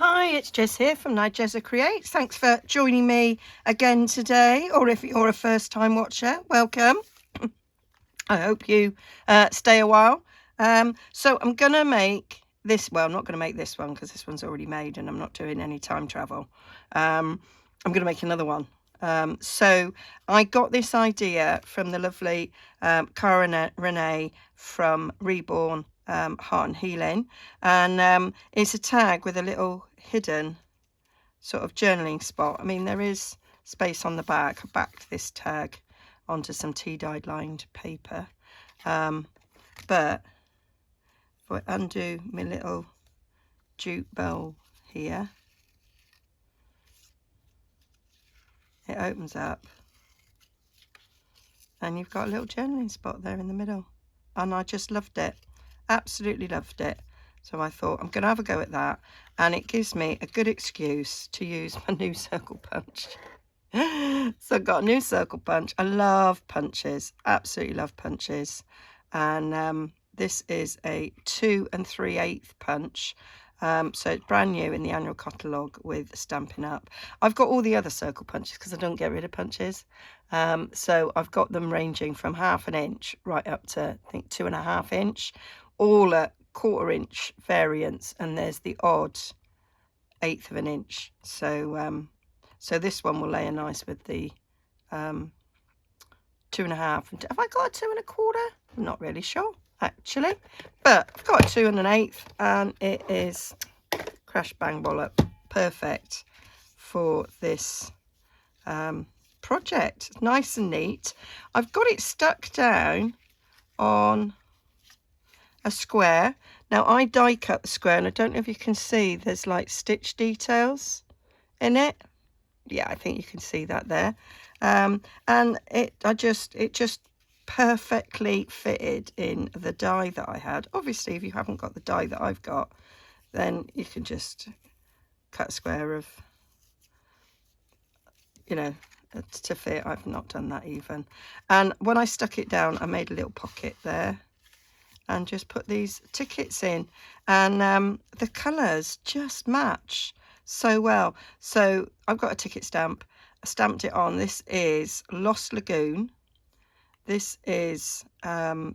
Hi, it's Jess here from Nigezza Creates. Thanks for joining me again today, or if you're a first time watcher, welcome. I hope you stay a while. So I'm going to make this, well, I'm not going to make this one because this one's already made and I'm not doing any time travel. I'm going to make another one. So I got this idea from the lovely Cara Renee from BRebornArt&Healing, and it's a tag with a little hidden sort of journaling spot. I mean, there is space on the back. I backed this tag onto some tea-dyed lined paper, but if I undo my little jute bowl here, it opens up and you've got a little journaling spot there in the middle, and I just loved it, absolutely loved it. So I thought I'm gonna have a go at that, and it gives me a good excuse to use my new circle punch. So I've got a new circle punch. I love punches, absolutely love punches, and this is a 2 3/8 punch. So it's brand new in the annual catalogue with Stampin Up. I've got all the other circle punches because I don't get rid of punches. So I've got them ranging from 1/2 inch right up to, I think, 2.5 inch, all at 1/4 inch variants, and there's the odd 1/8 inch. So so this one will layer nice with the 2.5. Have I got a 2 1/4? I'm not really sure actually, but I've got a 2 1/8, and it is crash bang wallop perfect for this project. It's nice and neat. I've got it stuck down on a square. Now I die cut the square, and I don't know if you can see, there's like stitch details in it. Yeah, I think you can see that there. And it just perfectly fitted in the die that I had. Obviously, if you haven't got the die that I've got, then you can just cut a square of, you know, to fit. I've not done that even. And when I stuck it down, I made a little pocket there and just put these tickets in, and the colours just match so well. So I've got a ticket stamp. I stamped it on. This is Lost Lagoon, this is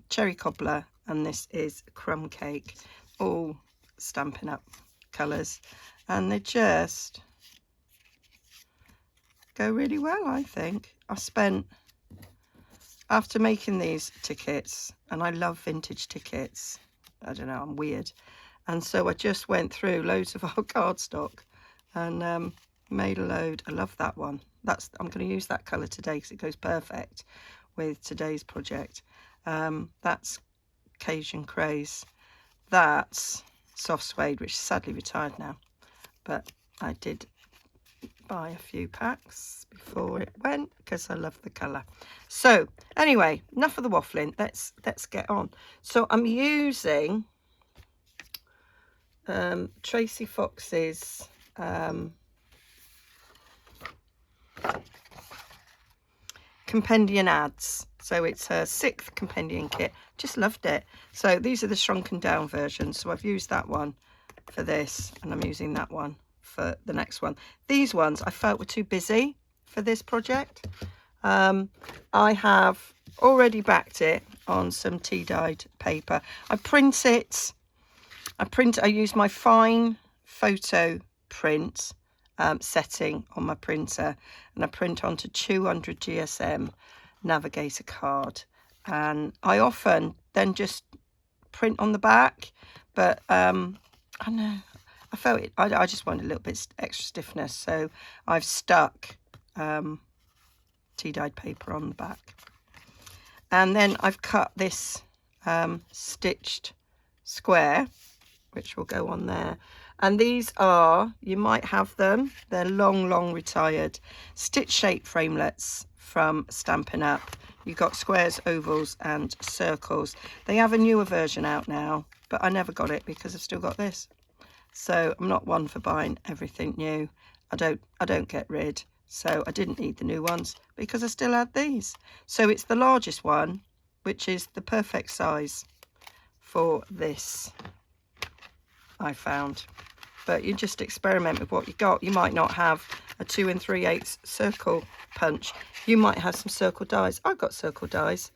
Cherry Cobbler, and this is Crumb Cake, all Stampin' Up colours, and they just go really well, I think. I spent, after making these tickets, and I love vintage tickets, I don't know, I'm weird, and so I just went through loads of our cardstock and made a load. I love that one. I'm going to use that colour today because it goes perfect with today's project. That's Cajun Craze. That's Soft Suede, which is sadly retired now, but I did buy a few packs before it went because I love the colour. So anyway, enough of the waffling. Let's get on. So I'm using Tracy Fox's Compendium Ads. So it's her 6th compendium kit. Just loved it. So these are the shrunken down versions. So I've used that one for this, and I'm using that one for the next one. These ones I felt were too busy for this project. I have already backed it on some tea-dyed paper. I use my fine photo print setting on my printer, and I print onto 200 GSM navigator card, and I often then just print on the back, but I know I felt it, I just wanted a little bit extra stiffness, so I've stuck tea-dyed paper on the back, and then I've cut this stitched square which will go on there. And these are, you might have them, they're long retired stitch shape framelets from Stampin' Up. You've got squares, ovals and circles. They have a newer version out now, but I never got it because I've still got this. So I'm not one for buying everything new. I don't get rid. So I didn't need the new ones because I still had these. So it's the largest one, which is the perfect size for this, I found. but you just experiment with what you got. You might not have a 2 3/8 circle punch. You might have some circle dies. I've got circle dies.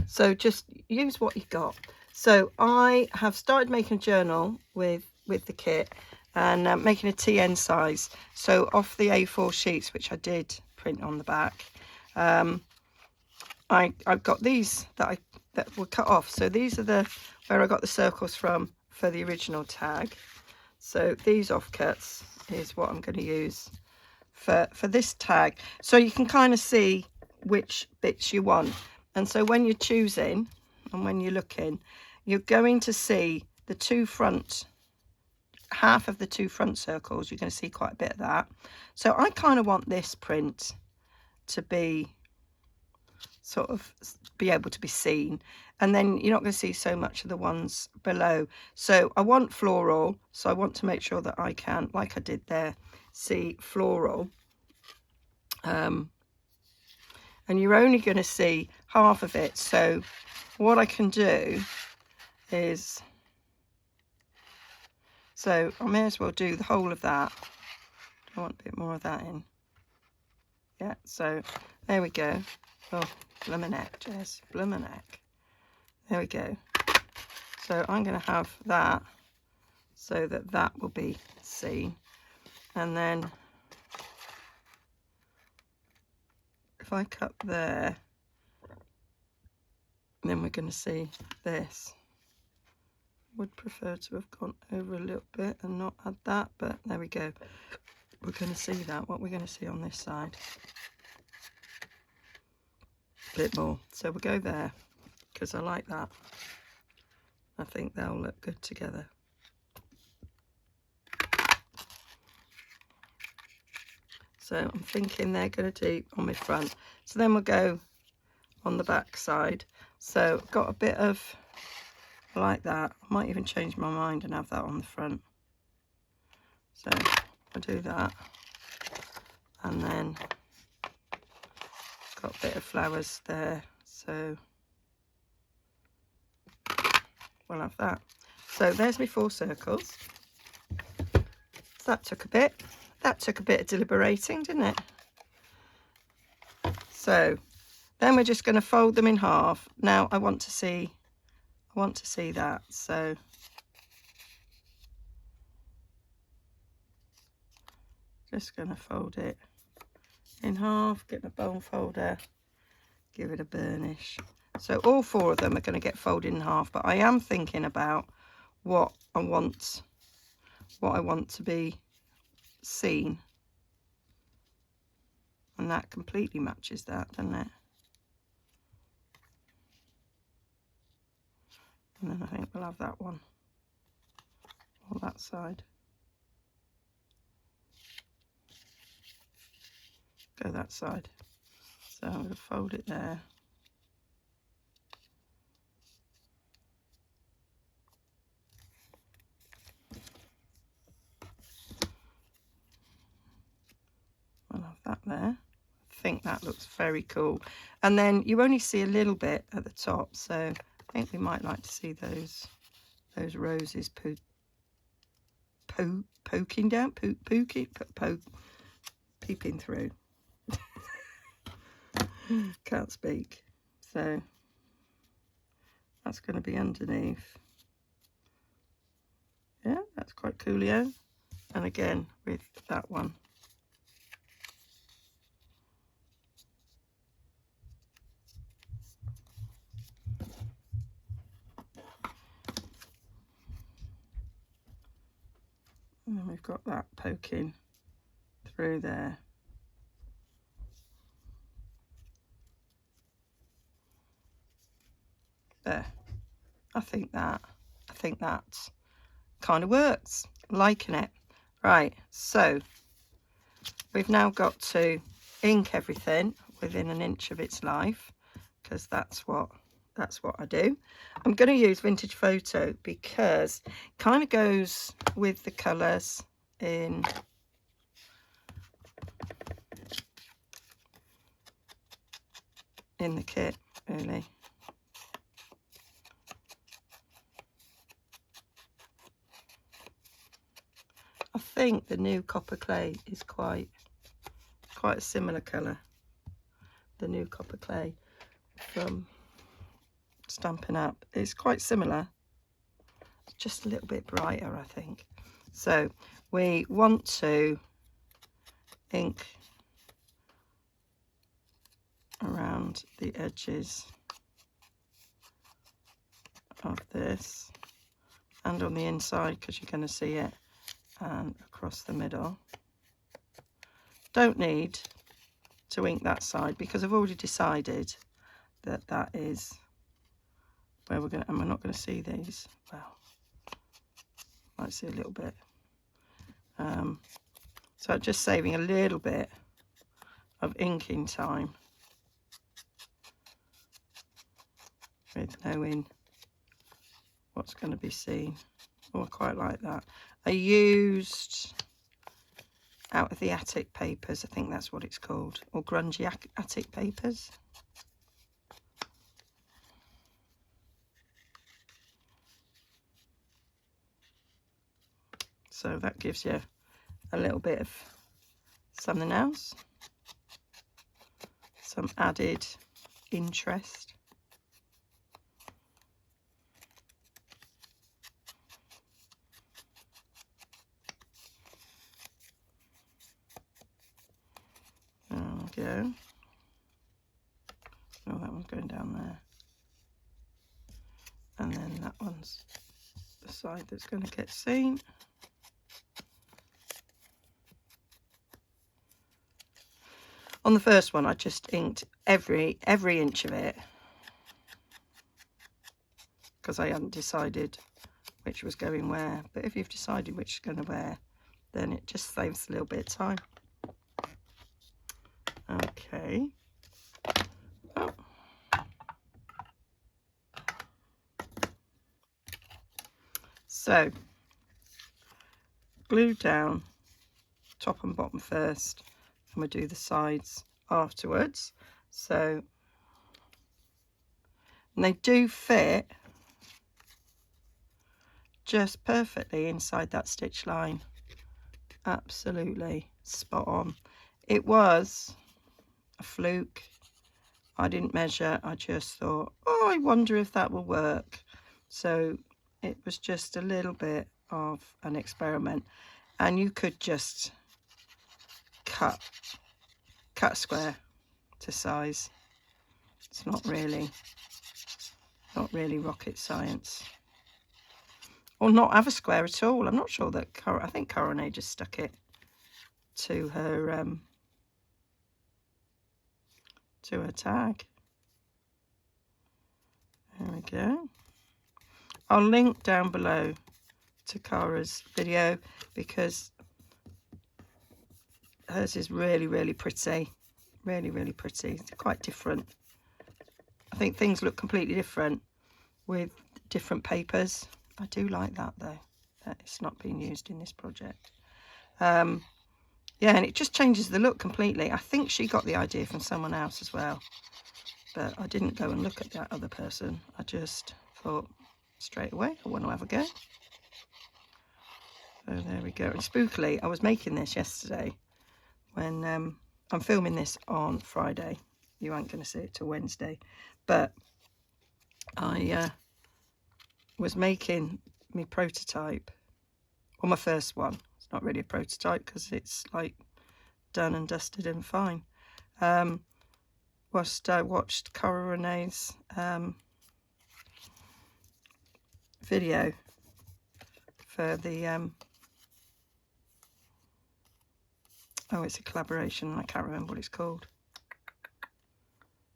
So just use what you got. So I have started making a journal with the kit, and making a TN size. So off the A4 sheets, which I did print on the back, I've got these that were cut off. So these are where I got the circles from for the original tag. So these offcuts is what I'm going to use for this tag. So you can kind of see which bits you want. And so when you're choosing and when you're looking, you're going to see the half of the two front circles. You're going to see quite a bit of that. So I kind of want this print to be sort of be able to be seen, and then you're not going to see so much of the ones below. So I want floral, so I want to make sure that I can, like I did there, see floral. And you're only going to see half of it. So what I can do is, so I may as well do the whole of that. I want a bit more of that in. Yeah, so there we go. Oh, bloomin' heck, Jess, bloomin' heck. There we go. So I'm going to have that so that that will be seen. And then if I cut there, then we're going to see this. Would prefer to have gone over a little bit and not had that, but there we go. We're going to see that, what we're going to see on this side. A bit more. So we'll go there, because I like that. I think they'll look good together. So I'm thinking they're going to do on my front. So then we'll go on the back side. So I've got a bit of, I like that. I might even change my mind and have that on the front. So I'll do that. And then got a bit of flowers there. So we'll have that. So there's my 4 circles. So that took a bit. That took a bit of deliberating, didn't it? So then we're just going to fold them in half. Now I want to see that. So just going to fold it in half, get my bone folder, give it a burnish. So all 4 of them are going to get folded in half, but I am thinking about what I want to be seen, and that completely matches that, doesn't it? And then I think we'll have that one on that side. Go that side. So I'm going to fold it there. I'll have that there. I think that looks very cool. And then you only see a little bit at the top, so I think we might like to see those roses poking down, peeping through. Can't speak. So that's going to be underneath. Yeah, that's quite coolio. And again with that one. And then we've got that poking through there. There. I think that kind of works. Liking it. Right, so we've now got to ink everything within an inch of its life, because that's what I do. I'm going to use Vintage Photo because it kind of goes with the colours in the kit, really. think the new copper clay is quite a similar colour. The new copper clay from Stampin' Up is quite similar. It's just a little bit brighter, I think. So we want to ink around the edges of this and on the inside, because you're going to see it, and across the middle. Don't need to ink that side because I've already decided that that is where we're going to, and we're not going to see these. Well, might see a little bit. So just saving a little bit of inking time with knowing what's going to be seen. Oh, I quite like that. I used Out of the Attic papers, I think that's what it's called, or grungy attic papers. So that gives you a little bit of something else, some added interest. There we go. Oh, that one's going down there. And then that one's the side that's going to get seen. On the first one, I just inked every inch of it because I hadn't decided which was going where. But if you've decided which is going to where, then it just saves a little bit of time. Okay. Oh. So, glue down top and bottom first, and we'll do the sides afterwards. So, and they do fit just perfectly inside that stitch line. Absolutely spot on. It was a fluke. I didn't measure. I just thought, oh, I wonder if that will work. So it was just a little bit of an experiment, and you could just cut square to size. It's not really rocket science. Or not have a square at all. I'm not sure that I think Coronay just stuck it to her tag. There we go. I'll link down below to Cara's video because hers is really pretty. Really pretty. It's quite different. I think things look completely different with different papers. I do like that though, that it's not being used in this project. Yeah, and it just changes the look completely. I think she got the idea from someone else as well, but I didn't go and look at that other person. I just thought straight away I want to have a go. So there we go. And spookily, I was making this yesterday when I'm filming this on Friday. You aren't going to see it till Wednesday, but I was making my prototype, or my first one. It's not really a prototype because it's like done and dusted and fine. Whilst I watched Cara Renee's video for the oh, it's a collaboration. I can't remember what it's called.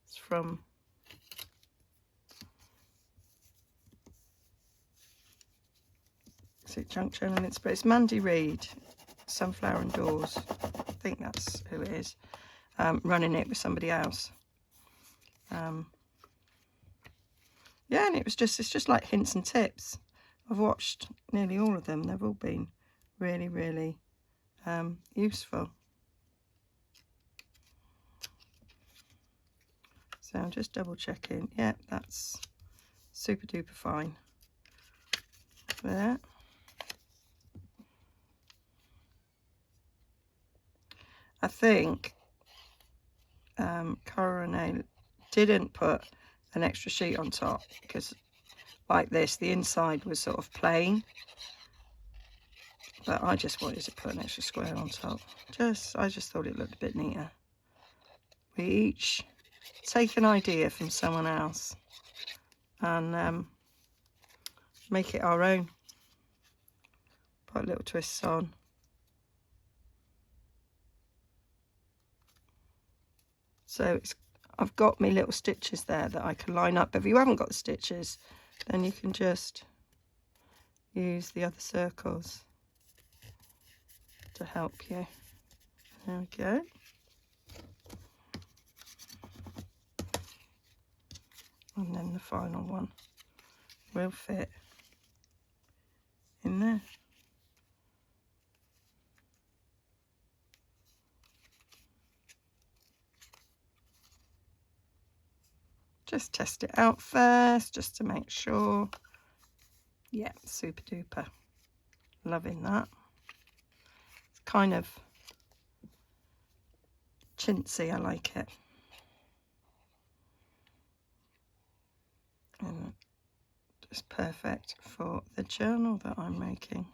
It's from Junk Journal Inspiration. It's Mandy Reid, Sunflower and Doors. I think that's who it is. Running it with somebody else. Yeah, and it's just like hints and tips. I've watched nearly all of them. They've all been really useful. So I'm just double checking. Yeah, that's super duper fine. There. I think Coronel didn't put an extra sheet on top, because like this, the inside was sort of plain, but I just wanted to put an extra square on top. I just thought it looked a bit neater. We each take an idea from someone else and make it our own. Put little twists on. So I've got my little stitches there that I can line up. But if you haven't got the stitches, then you can just use the other circles to help you. There we go. And then the final one will fit in there. Just test it out first, just to make sure. Yeah, super duper. Loving that. It's kind of chintzy, I like it. And just perfect for the journal that I'm making.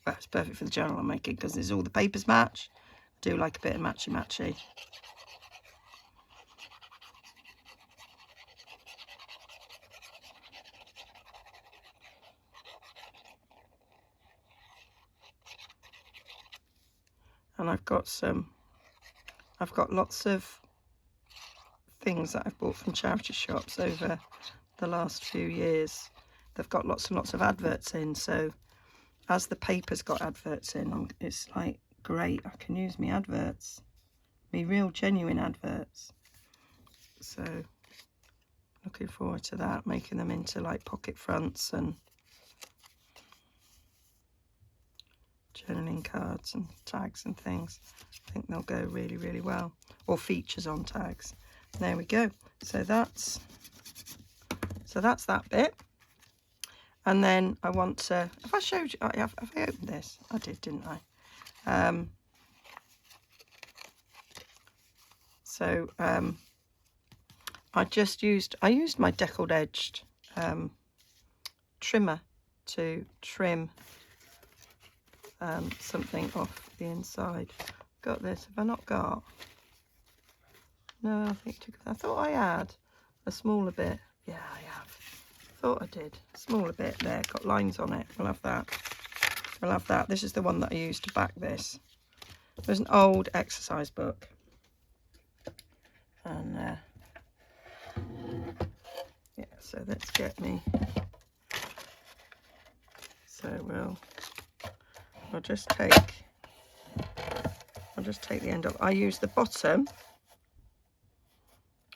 Well, it's perfect for the journal I'm making because there's all the papers match. I do like a bit of matchy-matchy. And I've got lots of things that I've bought from charity shops over the last few years. They've got lots and lots of adverts in, so as the paper's got adverts in, it's like great. I can use me adverts, me real genuine adverts. So looking forward to that, making them into like pocket fronts and journaling cards and tags and things. I think they'll go really, really well. Or features on tags. There we go. So that's that bit. And then I want to, if I showed you, have I opened this? I did, didn't I? I used my deckled edged trimmer to trim something off the inside. Got this, have I not got? No, I thought I had a smaller bit. Yeah, I have. Thought I did. Smaller bit there, got lines on it. We'll have that. We'll have that. This is the one that I used to back this. There's an old exercise book. And yeah, so let's get me. So I'll just take the end off. I use the bottom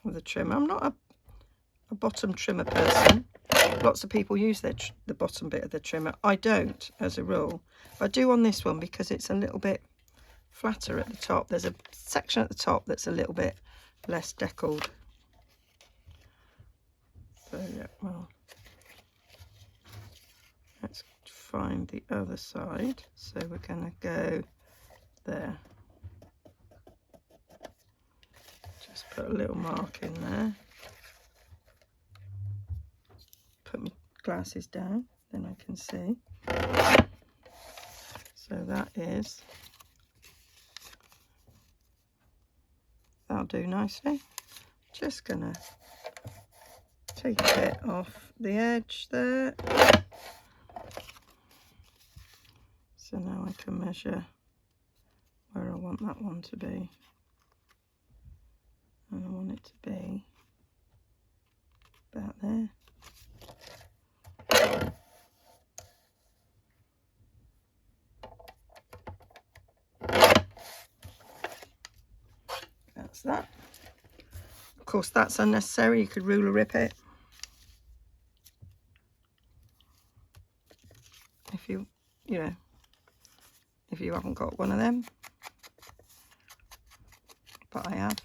of the trimmer. I'm not a bottom trimmer person. Lots of people use the bottom bit of the trimmer. I don't, as a rule. But I do on this one because it's a little bit flatter at the top. There's a section at the top that's a little bit less deckled. So yeah, well, let's find the other side. So we're going to go there. Just put a little mark in there. Put my glasses down, then I can see. So that'll do nicely. Just gonna take a bit off the edge there. So now I can measure where I want that one to be. And I want it to be about there. That's that. Of course, that's unnecessary. You could ruler rip it. If you haven't got one of them. But I have.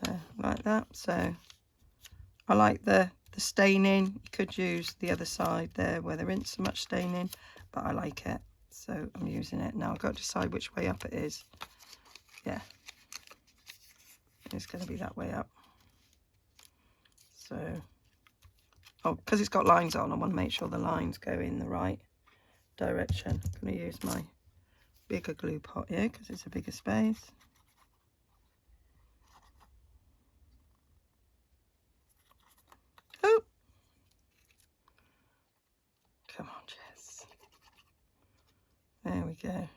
So, like that. So, I like the the staining. You could use the other side there where there isn't so much staining, but I like it, so I'm using it. Now I've got to decide which way up it is. Yeah, it's going to be that way up. So, oh, because it's got lines on, I want to make sure the lines go in the right direction. I'm going to use my bigger glue pot here because it's a bigger space. Oh, come on, Jess. There we go.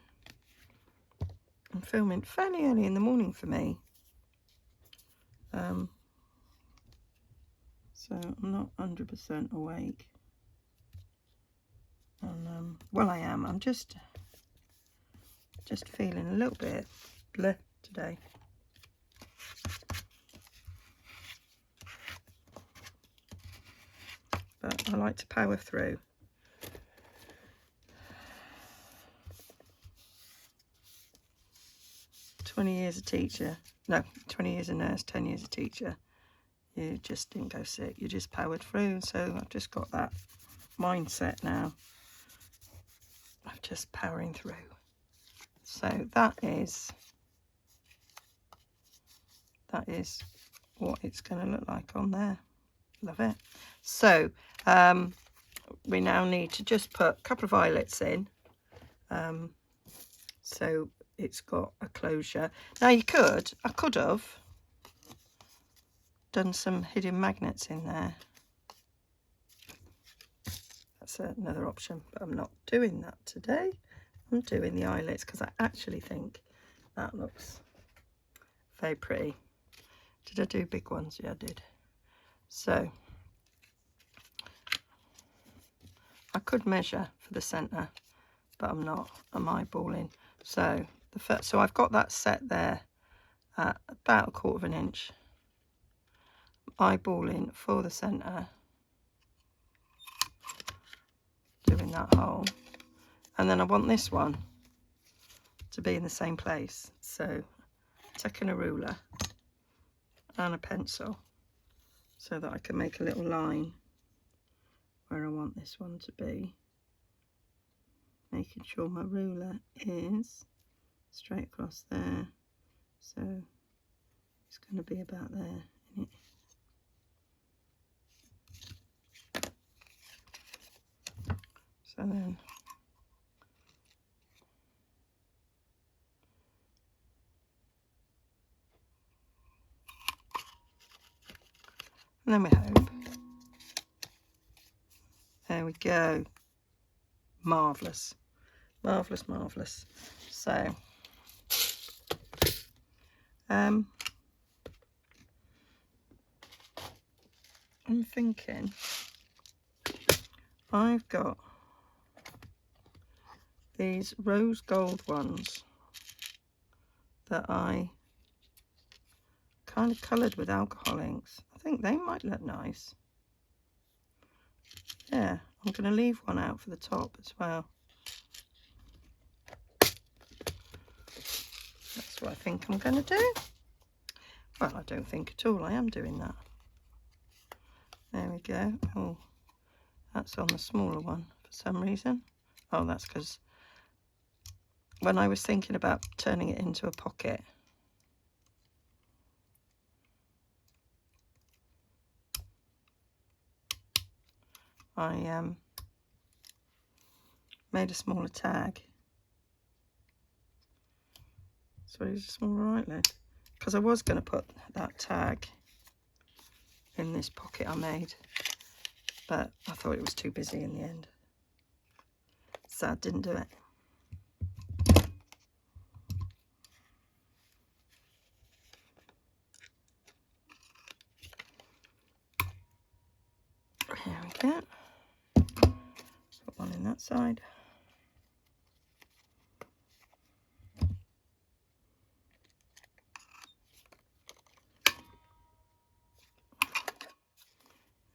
I'm filming fairly early in the morning for me. So I'm not 100% awake. And well, I am. I'm just feeling a little bit bleh today. But I like to power through. Years a teacher, no, 20 years a nurse, 10 years a teacher. You just didn't go sick, you just powered through. So I've just got that mindset now of just powering through. So that is what it's going to look like on there. Love it. So we now need to just put a couple of eyelets in, so it's got a closure. Now I could have done some hidden magnets in there. That's another option, but I'm not doing that today. I'm doing the eyelets because I actually think that looks very pretty. Did I do big ones? Yeah, I did. So I could measure for the centre, but I'm not. I'm eyeballing. So so I've got that set there at about 1/4 inch. Eyeballing for the centre, doing that hole, and then I want this one to be in the same place. So taking a ruler and a pencil so that I can make a little line where I want this one to be, making sure my ruler is straight across there. So it's going to be about there, isn't it? So then we hope. There we go. Marvellous. Marvellous, marvellous. So I'm thinking I've got these rose gold ones that I kind of coloured with alcohol inks. I think they might look nice. Yeah, I'm going to leave one out for the top as well. That's what I think I'm going to do. Well, I don't think at all. I am doing that. There we go. Oh, that's on the smaller one for some reason. Oh, that's because when I was thinking about turning it into a pocket, I made a smaller tag. So it's a smaller outlet, because I was going to put that tag in this pocket I made, but I thought it was too busy in the end, so I didn't do it. Here we go. Put one in that side.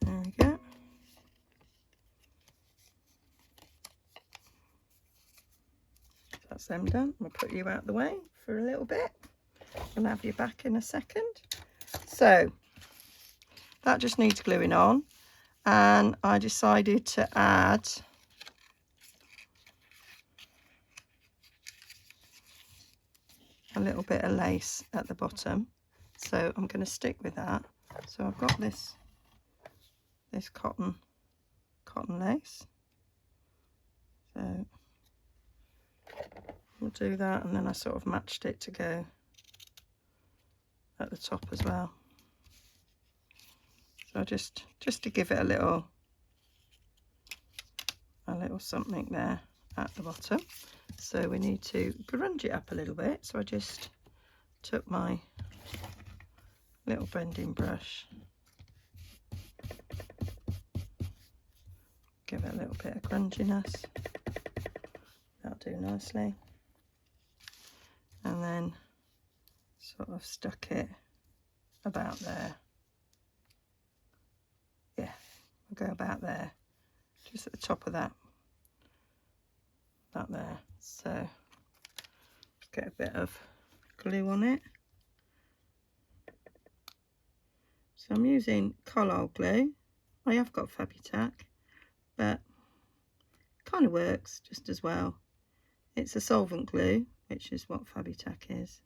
There we go. That's them done. We'll put you out the way for a little bit. I'll have you back in a second. So that just needs gluing on. and I decided to add a little bit of lace at the bottom, so I'm going to stick with that. So I've got this cotton lace, so we'll do that, and then I sort of matched it to go at the top as well. So just to give it a little something there at the bottom. So we need to grunge it up a little bit. So I just took my little blending brush, give it a little bit of grunginess. That'll do nicely. And then sort of stuck it about there. Yeah, we'll go about there, just at the top of that there. So get a bit of glue on it. So I'm using Collall glue. I have got Fabri-Tac, but it kind of works just as well. It's a solvent glue, which is what Fabri-Tac is.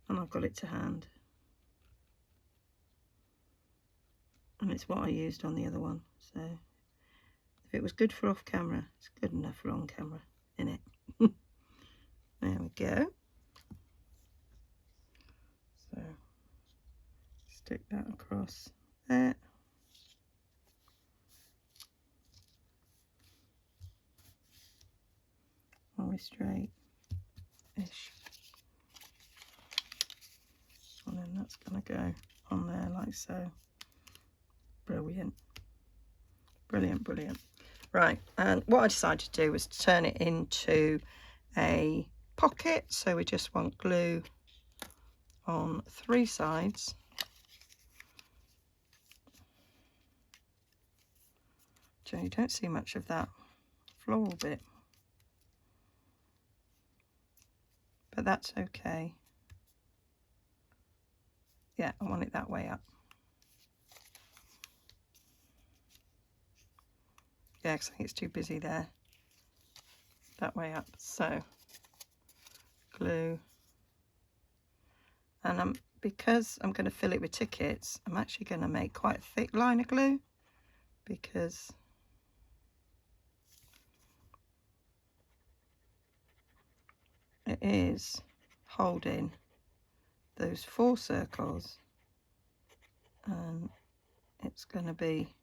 And I've got it to hand. And it's what I used on the other one. So if it was good for off camera, it's good enough for on camera, innit? There we go. So stick that across there. Always straight-ish. And then that's going to go on there like so. Brilliant. Brilliant, brilliant. Right, and what I decided to do was to turn it into a pocket. So we just want glue on 3 sides. So you don't see much of that floral bit, but that's okay. Yeah, I want it that way up. Yeah, because I think it's too busy there. That way up. So glue. And because I'm going to fill it with tickets, I'm actually going to make quite a thick line of glue, because it is holding those 4 circles, and it's going to be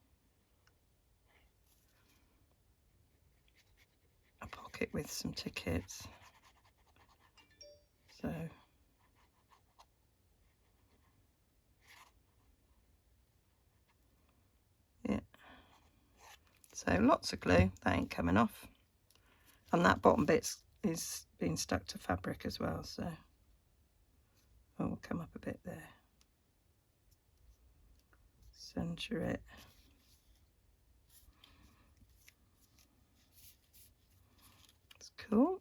a pocket with some tickets. So yeah, so lots of glue. That ain't coming off, and that bottom bit is being stuck to fabric as well, so we'll come up a bit there. Centre it. It's cool.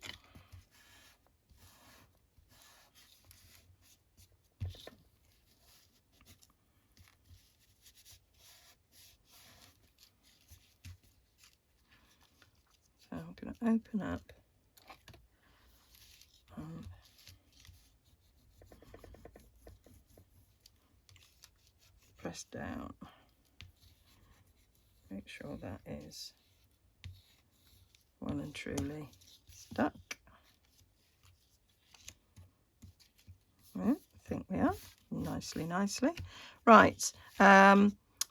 So I'm going to open up and press down. Make sure that is well and truly stuck. Yeah, I think we are. Nicely. Right,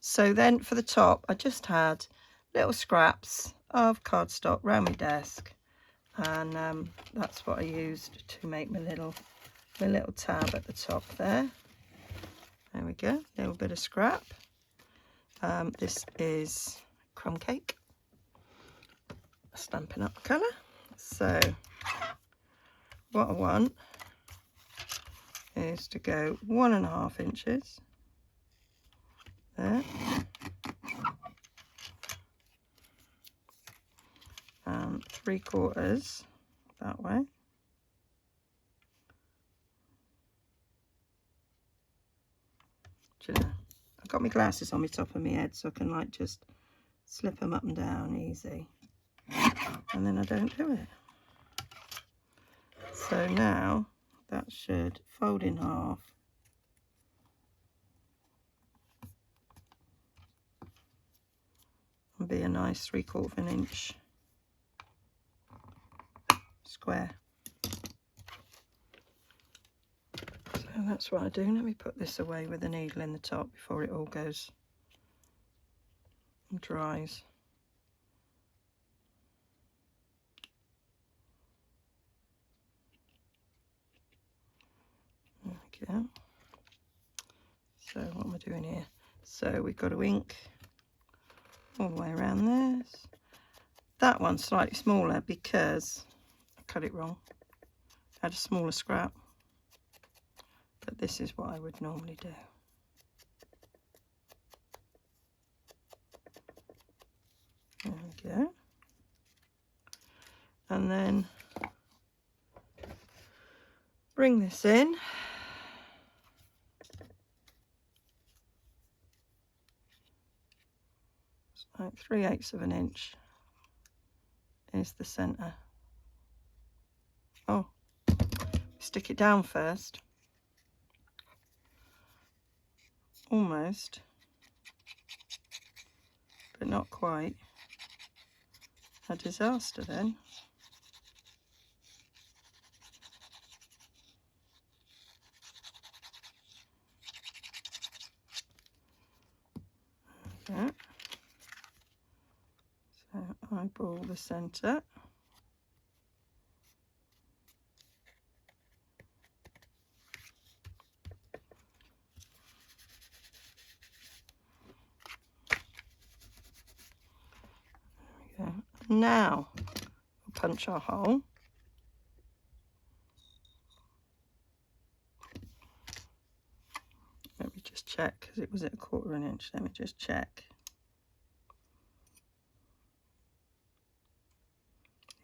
so then for the top, I just had little scraps of cardstock around my desk, and that's what I used to make my little tab at the top there. There we go, a little bit of scrap. This is crumb cake, a Stampin' Up colour. So what I want is to go 1.5 inches there, and 3/4 that way, actually. I've got my glasses on my top of my head so I can like just slip them up and down easy. And then I don't do it. So now that should fold in half. And be a nice 3/4 inch square. So that's what I do. Let me put this away with the needle in the top before it all goes and dries. There we go. So what am I doing here? So we've got to ink all the way around this. That one's slightly smaller because I cut it wrong. I had a smaller scrap. But this is what I would normally do. There we go. And then bring this in. It's like 3/8 inch is the centre. Oh, stick it down first. Almost, but not quite. A disaster then. Okay. So eyeball the centre. There we go. Now we'll punch our hole. Let me just check because it was at 1/4 inch. Let me just check.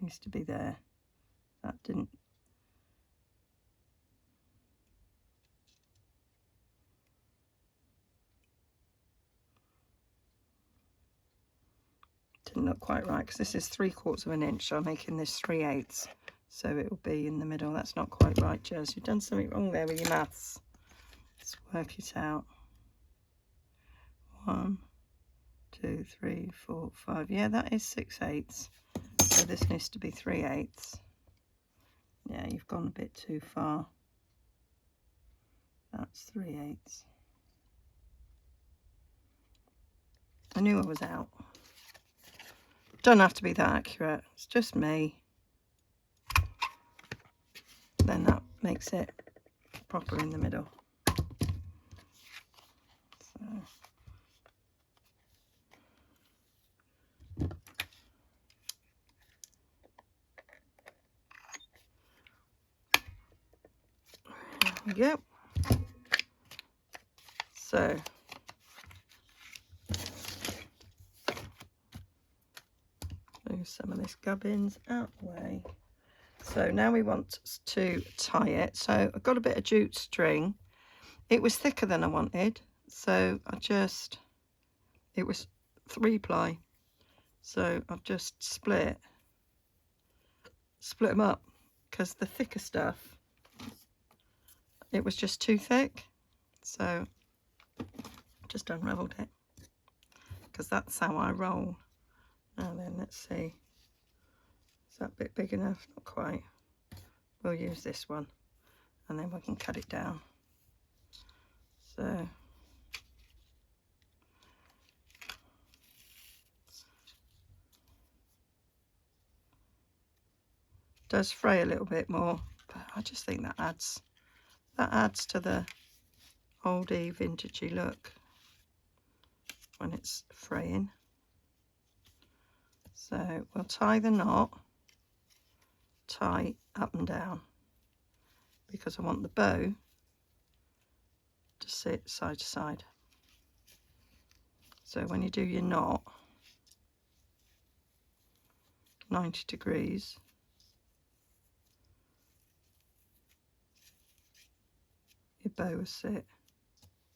Needs to be there. That didn't. Didn't look quite right because this is 3/4 inch, so I'm making this 3/8, so it will be in the middle. That's not quite right, Jez. You've done something wrong there with your maths. Let's work it out. 1, 2, 3, 4, 5. Yeah, that is 6/8. So this needs to be 3/8. Yeah, you've gone a bit too far. That's 3/8. I knew I was out. Don't have to be that accurate. It's just me. Then that makes it proper in the middle. So. There we go. So move some of this gubbins out the way. So now we want to tie it. So I've got a bit of jute string. It was thicker than I wanted, so it was 3-ply. So I've just split them up because the thicker stuff, it was just too thick. So just unravelled it because that's how I roll. Now then, let's see. Is that bit big enough? Not quite. We'll use this one and then we can cut it down. So does fray a little bit more, but I just think that adds to the oldie vintagey look when it's fraying. So we'll tie the knot, tie up and down, because I want the bow to sit side to side. So when you do your knot, 90 degrees, your bow will sit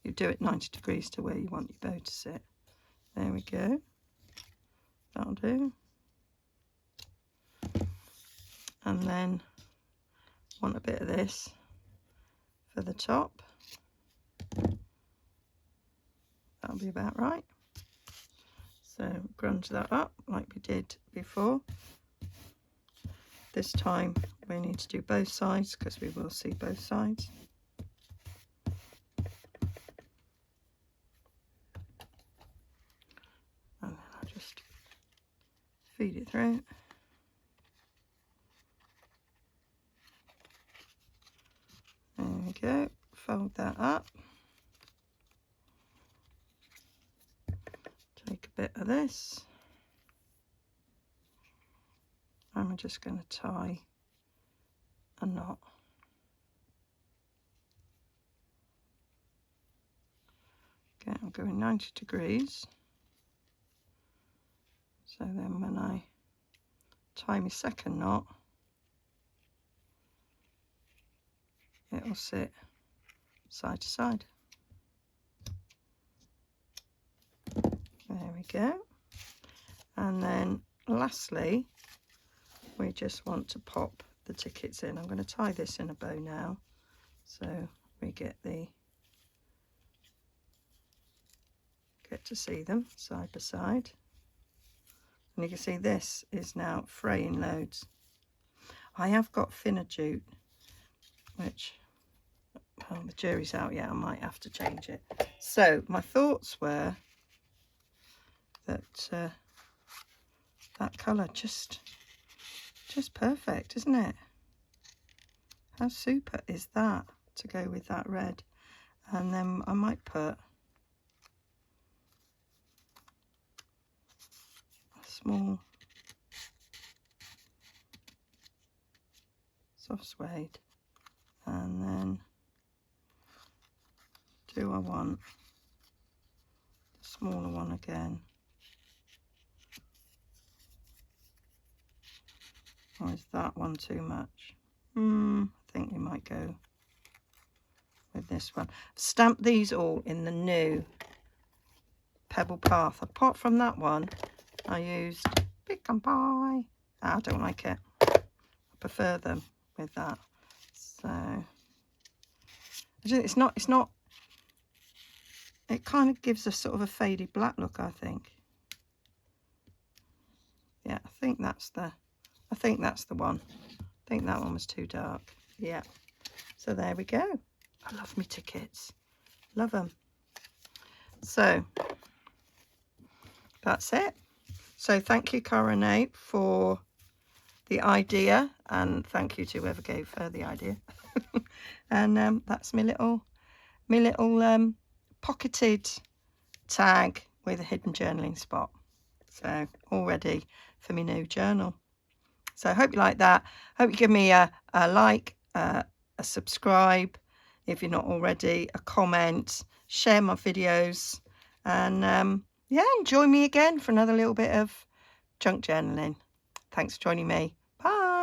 You do it 90 degrees to where you want your bow to sit. There we go. That'll do. And then want a bit of this for the top. That'll be about right. So grunge that up like we did before. This time we need to do both sides because we will see both sides. And then I'll just feed it through. There we go. Fold that up. Take a bit of this. I'm just going to tie a knot. Okay, I'm going 90 degrees. So then when I tie my second knot, it'll sit side to side. There we go. And then lastly, we just want to pop the tickets in. I'm going to tie this in a bow now, so we get to see them side by side. And you can see this is now fraying loads. I have got thinner jute, which, well, the jury's out yet, I might have to change it. So my thoughts were that that colour just perfect, isn't it? How super is that to go with that red? And then I might put a small soft suede, and then do I want the smaller one again, or is that one too much? I think we might go with this one. Stamp these all in the new Pebble Path. Apart from that one, I used Pick and Buy. I don't like it. I prefer them with that. So it's not. It kind of gives a sort of a faded black look, I think. Yeah, I think that's the one. I think that one was too dark. Yeah. So there we go. I love me tickets. Love them. So that's it. So thank you, Coronate, for the idea, and thank you to whoever gave her the idea. And that's my little pocketed tag with a hidden journaling spot. So all ready for my new journal. So I hope you like that. Hope you give me a like, a subscribe if you're not already, a comment, share my videos, and yeah, join me again for another little bit of junk journaling. Thanks for joining me. Bye.